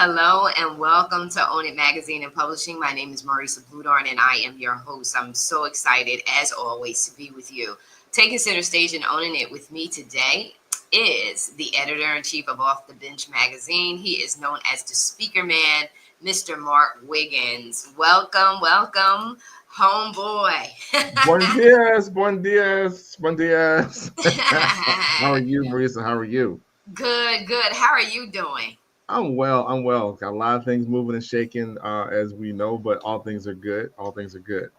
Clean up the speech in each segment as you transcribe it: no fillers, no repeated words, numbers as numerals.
Hello and welcome to Own It Magazine and Publishing. My name is Marisa Bludarn and I am your host. I'm so excited, as always, to be with you. Taking center stage and owning it with me today is the editor-in-chief of Off the Bench magazine. He is known as the speaker man, Mr. Mark Wiggins. Welcome, homeboy. Buenos dias, buenos dias, buenos dias. How are you, Marisa? How are you? Good. How are you doing? I'm well. I'm well. Got a lot of things moving and shaking, as we know, but all things are good. All things are good.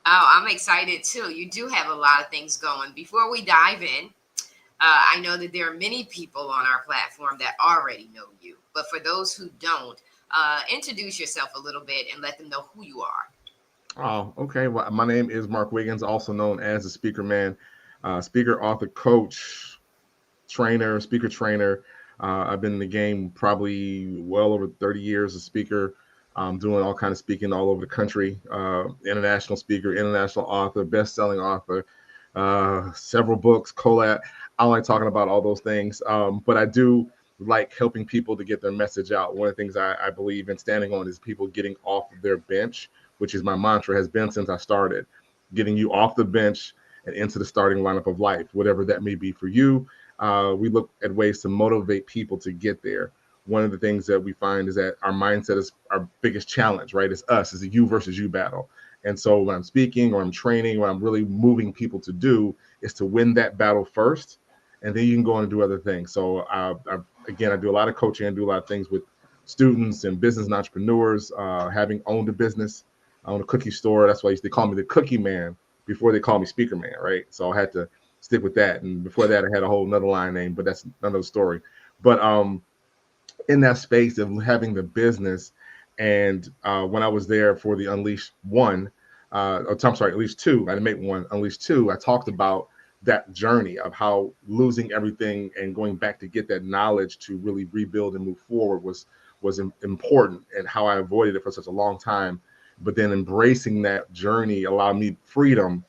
Oh, I'm excited too. You do have a lot of things going. Before we dive in, I know that there are many people on our platform that already know you, but for those who don't, introduce yourself a little bit and let them know who you are. Oh, okay. Well, my name is Mark Wiggins, also known as the Speaker Man, speaker, author, coach, trainer, speaker trainer. I've been in the game probably well over 30 years as a speaker, doing all kind of speaking all over the country. International speaker, international author, best-selling author, several books, collab. I don't like talking about all those things, but I do like helping people to get their message out. One of the things I believe in standing on is people getting off of their bench, which is my mantra, has been since I started, getting you off the bench and into the starting lineup of life, whatever that may be for you. We look at ways to motivate people to get there. One of the things that we find is that our mindset is our biggest challenge, right? It's us, it's a you versus you battle. And so when I'm speaking or I'm training, what I'm really moving people to do is to win that battle first, and then you can go on and do other things. So again, I do a lot of coaching and do a lot of things with students and business and entrepreneurs. Having owned a business, I own a cookie store. That's why they call me the Cookie Man before they call me Speaker Man, right? So I had to stick with that. And before that, I had a whole another line name, but that's another story. But in that space of having the business, and when I was there for the Unleash One, I'm sorry, Unleash Two, I didn't make one, Unleash Two, I talked about that journey of how losing everything and going back to get that knowledge to really rebuild and move forward was important, and how I avoided it for such a long time. But then embracing that journey allowed me freedom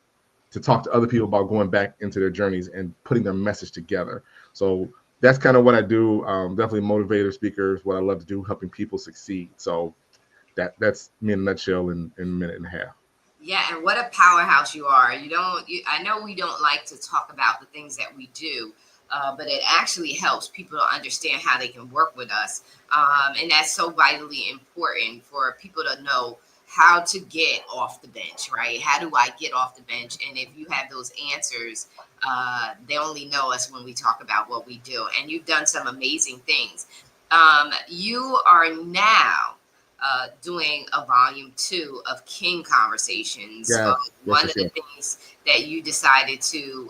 to talk to other people about going back into their journeys and putting their message together. So that's kind of what I do. Definitely motivator, speakers, what I love to do, helping people succeed. So that's me in a nutshell in a minute and a half. Yeah, and what a powerhouse you are. I know we don't like to talk about the things that we do, but it actually helps people to understand how they can work with us. And that's so vitally important for people to know how to get off the bench, right? How do I get off the bench? And if you have those answers, they only know us when we talk about what we do. And you've done some amazing things. You are now doing a volume two of King Conversations. Yes, yes, One yes, of the yes. things that you decided to,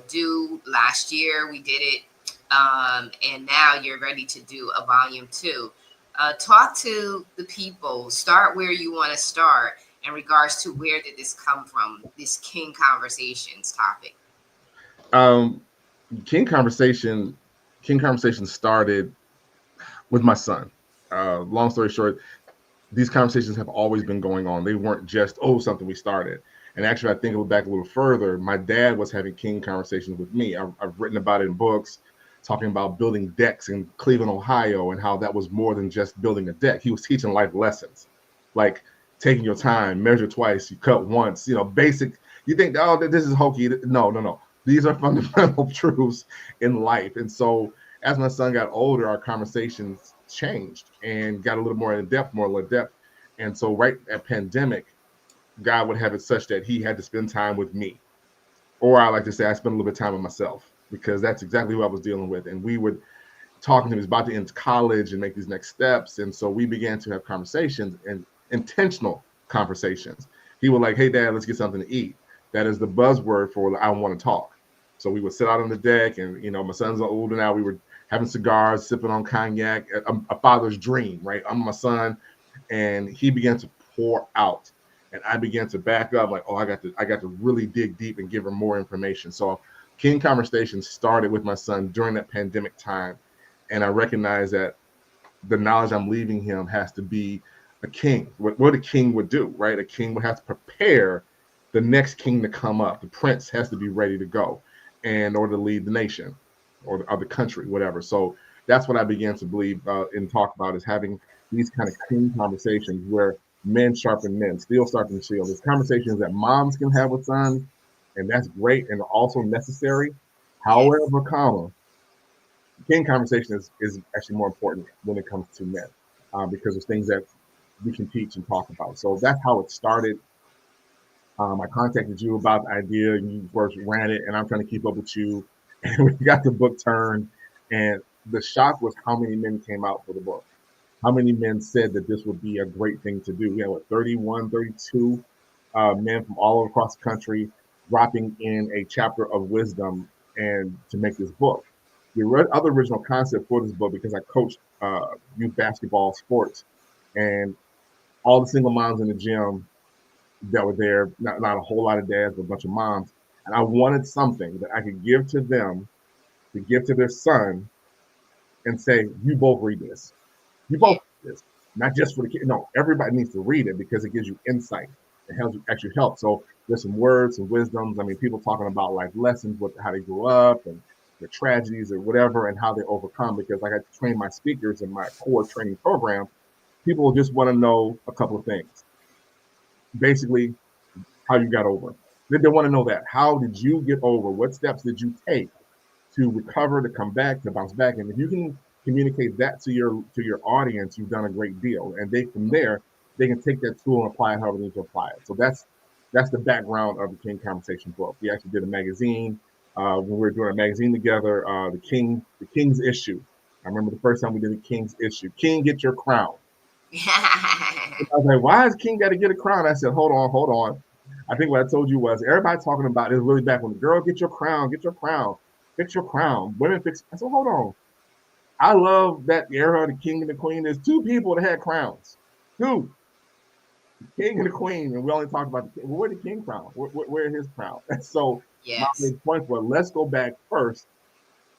do last year, we did it, and now you're ready to do a volume two. Talk to the people. Start where you want to start in regards to where did this come from? This King Conversations topic. Um, King Conversation, King Conversation started with my son. Long story short, these conversations have always been going on. They weren't just, oh, something we started. And actually, I think it back a little further. My dad was having King conversations with me. I've written about it in books, talking about building decks in Cleveland, Ohio, and how that was more than just building a deck. He was teaching life lessons, like taking your time, measure twice, you cut once, basic. You think, oh, this is hokey. No, no, no. These are fundamental truths in life. And so as my son got older, our conversations changed and got a little more in depth, more in depth. And so right at pandemic, God would have it such that he had to spend time with me. Or I like to say I spent a little bit of time with myself, because that's exactly who I was dealing with. And we would talking to him, he was about to enter college and make these next steps. And so we began to have conversations, and intentional conversations. He would like, hey dad, let's get something to eat. That is the buzzword for I want to talk. So we would sit out on the deck, and my sons are older now. We were having cigars, sipping on cognac, a father's dream, right? I'm my son, and he began to pour out, and I began to back up, like, oh, I got to really dig deep and give her more information. So King Conversation started with my son during that pandemic time, and I recognize that the knowledge I'm leaving him has to be a king. What a king would do, right? A king would have to prepare the next king to come up. The prince has to be ready to go in order to lead the nation or the country, whatever. So that's what I began to believe and talk about, is having these kind of clean conversations where men sharpen men, steel sharpen steel. There's conversations that moms can have with sons, and that's great and also necessary. Yes. However, comma, king conversation is actually more important when it comes to men, because there's things that we can teach and talk about. So that's how it started. I contacted you about the idea, and you first ran it, and I'm trying to keep up with you. And we got the book turned, and the shock was how many men came out for the book. How many men said that this would be a great thing to do? We had, what, 31, 32 men from all across the country dropping in a chapter of wisdom and to make this book. The other original concept for this book, because I coached youth basketball sports, and all the single moms in the gym that were there, not a whole lot of dads, but a bunch of moms. And I wanted something that I could give to them, to give to their son, and say, you both read this. You Yeah. both read this. Not just for the kid. No, everybody needs to read it because it gives you insight. It helps you actually help. So there's some words and wisdoms. I mean, people talking about life lessons, how they grew up and their tragedies or whatever, and how they overcome. Because like I train my speakers in my core training program, people just want to know a couple of things. Basically, how you got over. They want to know that. How did you get over? What steps did you take to recover, to come back, to bounce back? And if you can communicate that to your audience, you've done a great deal. And they from there, they can take that tool and apply it however they need to apply it. So that's the background of the King Conversation book. We actually did a magazine when we were doing a magazine together, the King's issue. I remember the first time we did the King's issue. King, get your crown. I was like, why has King got to get a crown? I said, hold on, hold on. I think what I told you was everybody talking about it really back when the girl, get your crown, fix your crown. Women fix. I said, hold on. I love that era of the king and the queen. There's two people that had crowns. Two, the king and the queen, and we only talked about the king. Well, where the king crown? Where his crown? And so my Yes. main point was, let's go back first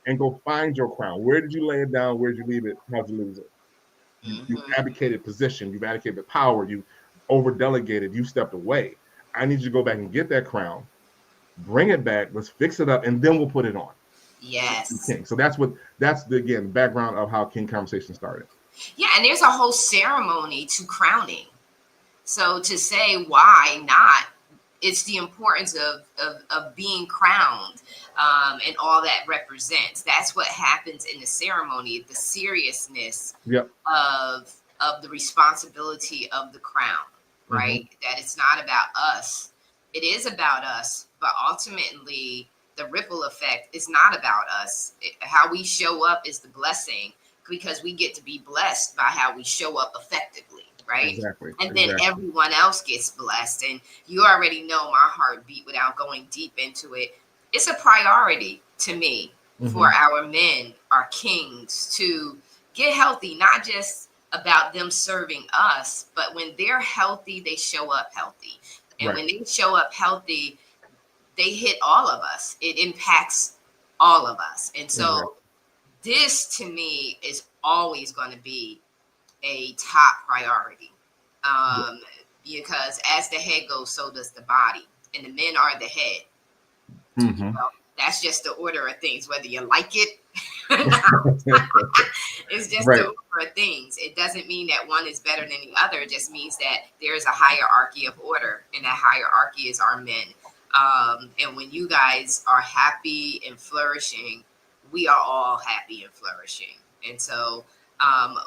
and go find your crown. Where did you lay it down? Where did you leave it? How'd you lose it? You Mm-hmm. advocated position, you've advocated power, you over delegated, you stepped away. I need you to go back and get that crown, bring it back, let's fix it up, and then we'll put it on. Yes. King. So that's the again background of how King Conversation started. Yeah, and there's a whole ceremony to crowning. So to say why not, it's the importance of being crowned, and all that represents. That's what happens in the ceremony, the seriousness Yep. of the responsibility of the crown, Mm-hmm. right? That it's not about us. It is about us, but ultimately the ripple effect is not about us. How we show up is the blessing, because we get to be blessed by how we show up effectively, right? Exactly. And then Exactly. everyone else gets blessed. And you already know my heartbeat without going deep into it. It's a priority to me for Mm-hmm. our men, our kings, to get healthy, not just about them serving us, but when they're healthy, they show up healthy. And Right. when they show up healthy, they hit all of us. It impacts all of us. And so Exactly. this to me is always going to be a top priority, Yeah. um, because as the head goes, so does the body, and the men are the head. Mm-hmm. Well, that's just the order of things, whether you like it or not. It's just the Right. order of things. It doesn't mean that one is better than the other. It just means that there is a hierarchy of order, and that hierarchy is our men. And when you guys are happy and flourishing, we are all happy and flourishing. And so, um,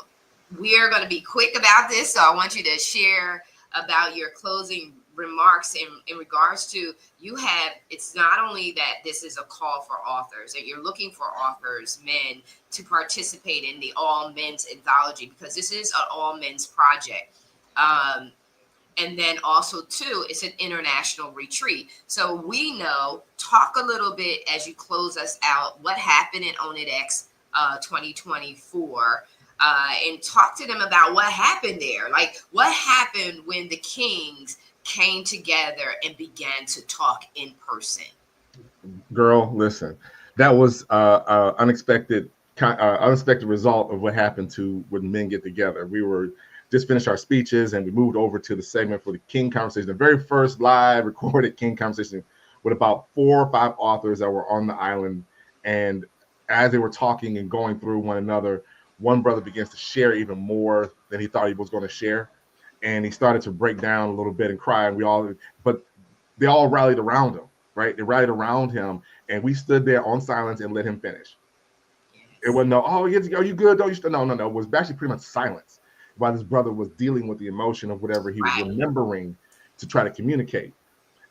we are going to be quick about this. So I want you to share about your closing remarks in regards to, you have, it's not only that this is a call for authors, that you're looking for authors, men, to participate in the all men's anthology, because this is an all men's project. And then also too, it's an international retreat. So we know, talk a little bit as you close us out, what happened in Own It X 2024, and talk to them about what happened there. Like, what happened when the Kings came together and began to talk in person. Girl, listen, that was unexpected result of what happened to when men get together. We were just finished our speeches and we moved over to the segment for the King Conversation, the very first live recorded King Conversation with about 4 or 5 authors that were on the island. And as they were talking and going through one another, one brother begins to share even more than he thought he was going to share, and he started to break down a little bit and cry. And but they all rallied around him, right? They rallied around him, and we stood there on silence and let him finish. It Yes. wasn't no, oh, are you good? No. It was actually pretty much silence while this brother was dealing with the emotion of whatever he was Right. remembering to try to communicate.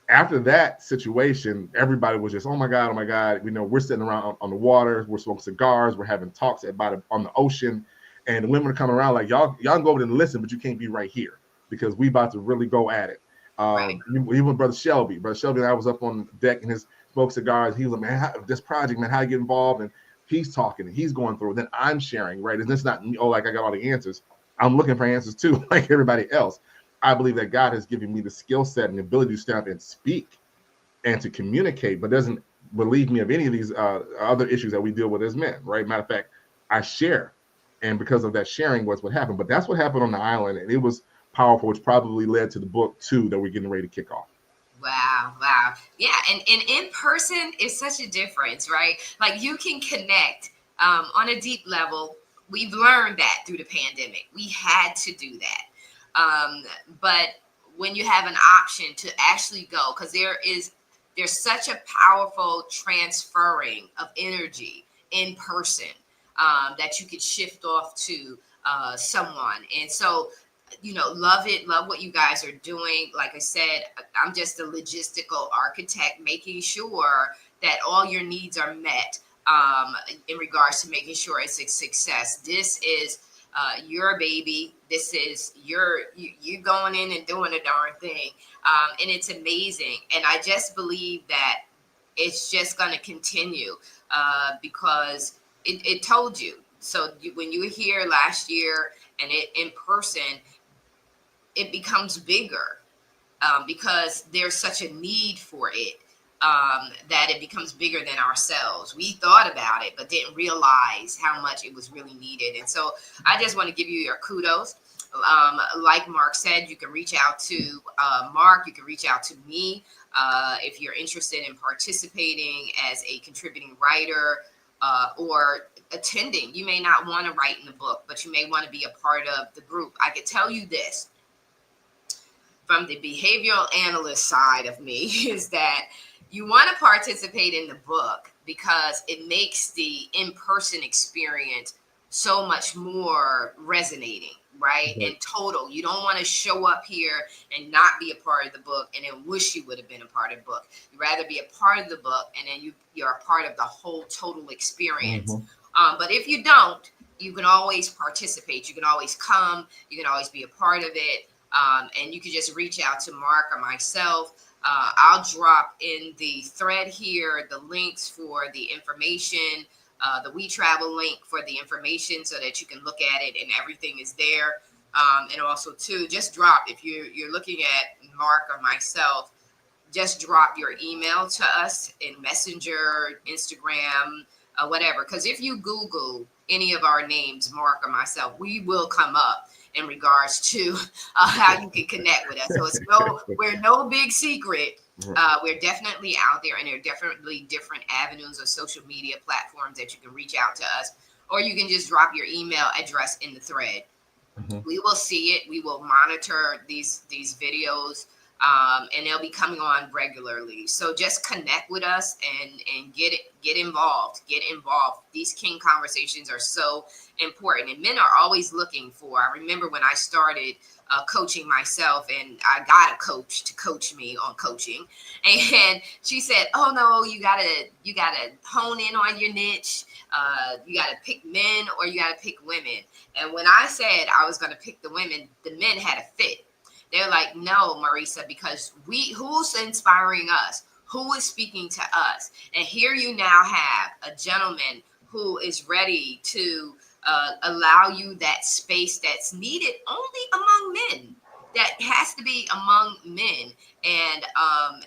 After that situation, everybody was just, oh my God, oh my God. We're sitting around on the water, we're smoking cigars, we're having talks on the ocean, and the women are coming around like, y'all can go over and listen, but you can't be right here because we about to really go at it. Right. Even Brother Shelby and I was up on deck and his smoked cigars. He was like, man, this project, man, how you get involved? And he's talking and he's going through it. Then I'm sharing, right? And it's not, oh, like I got all the answers. I'm looking for answers too, like everybody else. I believe that God has given me the skill set and the ability to stand up and speak and to communicate, but doesn't relieve me of any of these other issues that we deal with as men, right? Matter of fact, I share. And because of that sharing, was what happened. But that's what happened on the island. And it was powerful, which probably led to the book 2 that we're getting ready to kick off. Wow, wow. Yeah, and in person is such a difference, right? Like you can connect on a deep level. We've learned that through the pandemic. We had to do that. But when you have an option to actually go, because there's such a powerful transferring of energy in person that you could shift off to someone. And so love it, love what you guys are doing. Like I said, I'm just a logistical architect, making sure that all your needs are met in regards to making sure it's a success. This is your baby. This is you going in and doing a darn thing, and it's amazing. And I just believe that it's just going to continue because it told you. So when you were here last year and it in person, it becomes bigger because there's such a need for it that it becomes bigger than ourselves. We thought about it, but didn't realize how much it was really needed. And so I just want to give you your kudos. Like Mark said, you can reach out to Mark, you can reach out to me if you're interested in participating as a contributing writer or attending. You may not want to write in the book, but you may want to be a part of the group. I could tell you this from the behavioral analyst side of me is that you want to participate in the book because it makes the in-person experience so much more resonating, right? Mhm. In total, you don't want to show up here and not be a part of the book and then wish you would have been a part of the book. You'd rather be a part of the book and then you're a part of the whole total experience. Mhm. But if you don't, you can always participate. You can always come. You can always be a part of it. And you can just reach out to Mark or myself. I'll drop in the thread here the links for the information, the We Travel link for the information so that you can look at it and everything is there. And also, too, just drop if you're looking at Mark or myself, just drop your email to us in Messenger, Instagram, whatever. Because if you Google any of our names, Mark or myself, we will come up in regards to how you can connect with us. So we're no big secret. We're definitely out there, and there are definitely different avenues of social media platforms that you can reach out to us, or you can just drop your email address in the thread. Mhm. We will see it. We will monitor these videos, and they'll be coming on regularly. So just connect with us and get involved. Get involved. These king conversations are so important, and men are always looking for. I remember when I started coaching myself, and I got a coach to coach me on coaching, and she said, "Oh no, you gotta hone in on your niche. You gotta pick men or you gotta pick women." And when I said I was going to pick the women, the men had a fit. They're like, "No, Marisa, because who's inspiring us? Who is speaking to us?" And here you now have a gentleman who is ready to allow you that space that's needed only among men. That has to be among men, and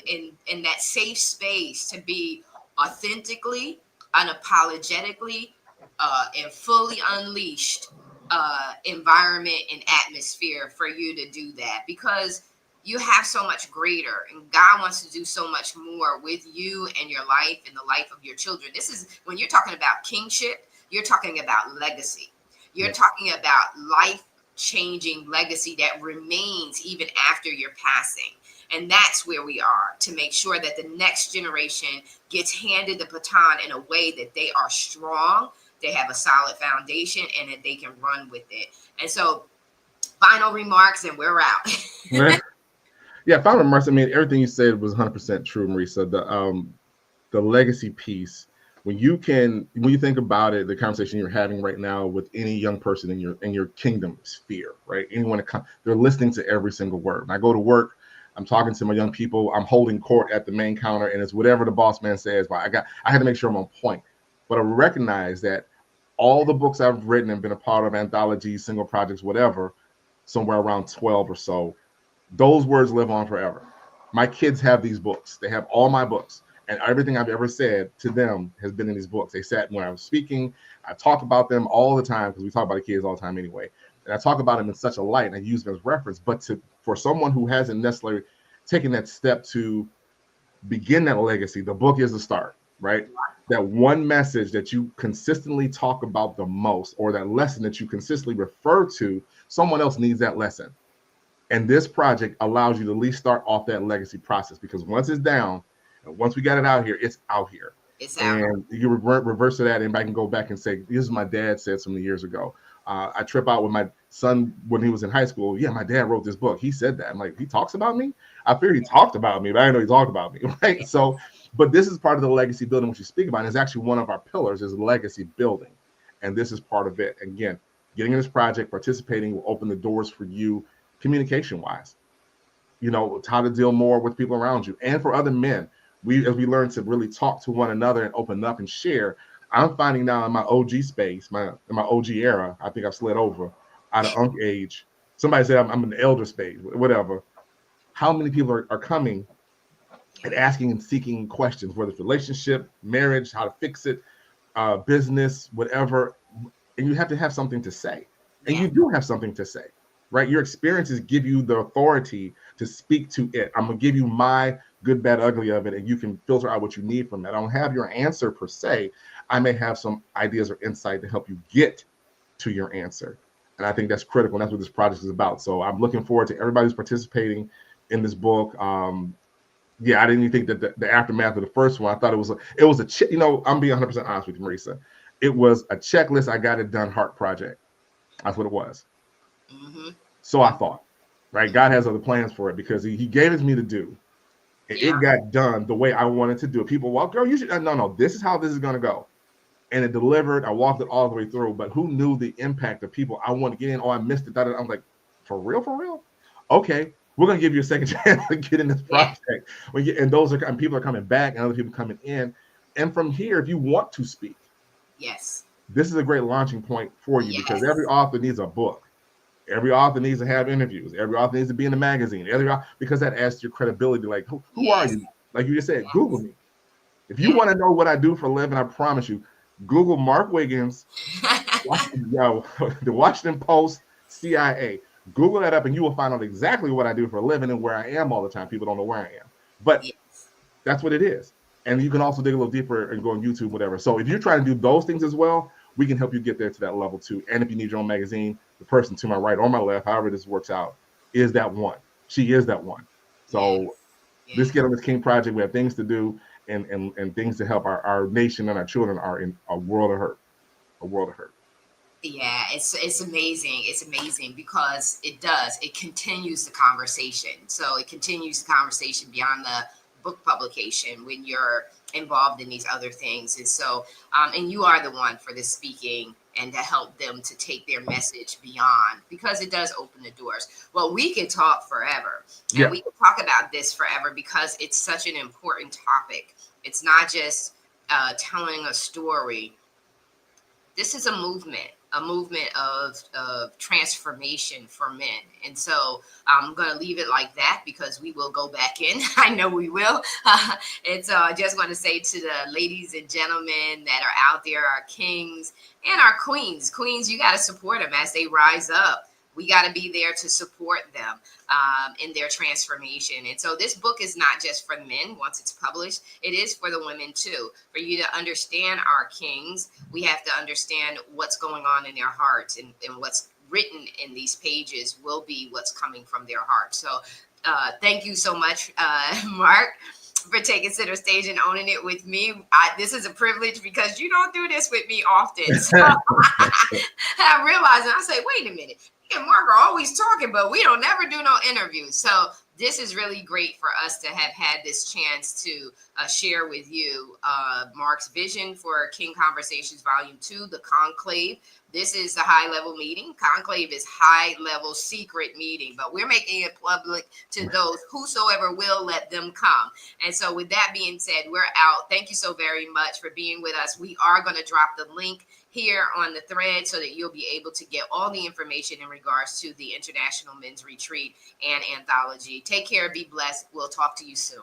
in that safe space to be authentically, unapologetically, and fully unleashed environment and atmosphere for you to do that, because you have so much greater, and God wants to do so much more with you and your life and the life of your children. This is when you're talking about kingship, you're talking about legacy. You're Yep. talking about life changing legacy that remains even after your passing. And that's where we are, to make sure that the next generation gets handed the baton in a way that they are strong, they have a solid foundation, and that they can run with it. And so, final remarks, and we're out. Yeah, if I remember, I mean, everything you said was 100% true, Marisa. The legacy piece, when you think about it, the conversation you're having right now with any young person in your kingdom sphere, right? Anyone that comes, they're listening to every single word. When I go to work, I'm talking to my young people. I'm holding court at the main counter, and it's whatever the boss man says. But I had to make sure I'm on point. But I recognize that all the books I've written and been a part of, anthologies, single projects, whatever, somewhere around 12 or so, those words live on forever. My kids have these books. They have all my books. And everything I've ever said to them has been in these books. They sat when I was speaking. I talk about them all the time because we talk about the kids all the time anyway. And I talk about them in such a light and I use them as reference. But for someone who hasn't necessarily taken that step to begin that legacy, the book is the start, right? That one message that you consistently talk about the most, or that lesson that you consistently refer to, someone else needs that lesson. And this project allows you to at least start off that legacy process, because once it's down, and once we got it out here, it's out here. It's out. And you reverse to that, and I can go back and say, this is my dad said so many years ago. I trip out with my son when he was in high school. Yeah, my dad wrote this book. He said that. I'm like, he talks about me? I figured he talked about me, but I didn't know he talked about me, right? So, but this is part of the legacy building, which you speak about. And it's actually one of our pillars is legacy building. And this is part of it. Again, getting in this project, participating will open the doors for you communication wise, how to deal more with people around you. And for other men, as we learn to really talk to one another and open up and share, I'm finding now in my OG space, in my OG era, I think I've slid over out of unk age. Somebody said I'm in the elder space, whatever. How many people are coming and asking and seeking questions, whether it's relationship, marriage, how to fix it, business, whatever. And you have to have something to say. And Yeah. you do have something to say, right? Your experiences give you the authority to speak to it. I'm going to give you my good, bad, ugly of it, and you can filter out what you need from it. I don't have your answer per se. I may have some ideas or insight to help you get to your answer. And I think that's critical. And that's what this project is about. So I'm looking forward to everybody who's participating in this book. Yeah, I didn't even think that the aftermath of the first one, I thought it was I'm being 100% honest with you, Marisa. It was a checklist. I got it done heart project. That's what it was. Mm-hmm. So I thought, right? God has other plans for it because he gave it to me to do. And Yeah. it got done the way I wanted to do it. People, well, girl, you should, no, this is how this is going to go. And it delivered. I walked it all the way through. But who knew the impact of people? I want to get in. Oh, I missed it. I'm like, for real? For real? Okay. We're going to give you a second chance to get in this project. Yeah. And people are coming back and other people coming in. And from here, if you want to speak, yes, this is a great launching point for you because every yes, author needs a book. Every author needs to have interviews. Every author needs to be in the magazine. Because that adds to your credibility. Like, who are yes, you? Like you just said, Google me. If you yes. want to know what I do for a living, I promise you, Google Mark Wiggins, the Washington Post, CIA. Google that up and you will find out exactly what I do for a living and where I am all the time. People don't know where I am. But Yes. that's what it is. And you can also dig a little deeper and go on YouTube, whatever. So if you're trying to do those things as well, we can help you get there to that level too. And if you need your own magazine, the person to my right or my left, however this works out, is that one. She is that one. Yes. So let's Yes. get on this King project. We have things to do and things to help our nation and our children are in a world of hurt. A world of hurt. Yeah, it's amazing. It's amazing because it continues the conversation. So it continues the conversation beyond the book publication when you're involved in these other things. And so, and you are the one for this speaking and to help them to take their message beyond, because it does open the doors. Well, we could talk forever and Yeah. we could talk about this forever because it's such an important topic. It's not just telling a story. This is a movement of transformation for men. And so I'm going to leave it like that because we will go back in. I know we will. And so I just want to say to the ladies and gentlemen that are out there, our kings and our queens, you got to support them as they rise up. We got to be there to support them in their transformation. And so this book is not just for men once it's published, it is for the women too. For you to understand our kings, we have to understand what's going on in their hearts, and what's written in these pages will be what's coming from their heart. So thank you so much, Mark, for taking center stage and owning it with me. This is a privilege because you don't do this with me often. So I realized, and I say, wait a minute, me and Mark are always talking, but we don't never do no interviews. So this is really great for us to have had this chance to share with you Mark's vision for King Conversations Volume 2, the Conclave. This is a high-level meeting. Conclave is high-level secret meeting, but we're making it public to those whosoever will let them come. And so with that being said, we're out. Thank you so very much for being with us. We are going to drop the link here on the thread so that you'll be able to get all the information in regards to the International Men's Retreat and Anthology. Take care. Be blessed. We'll talk to you soon.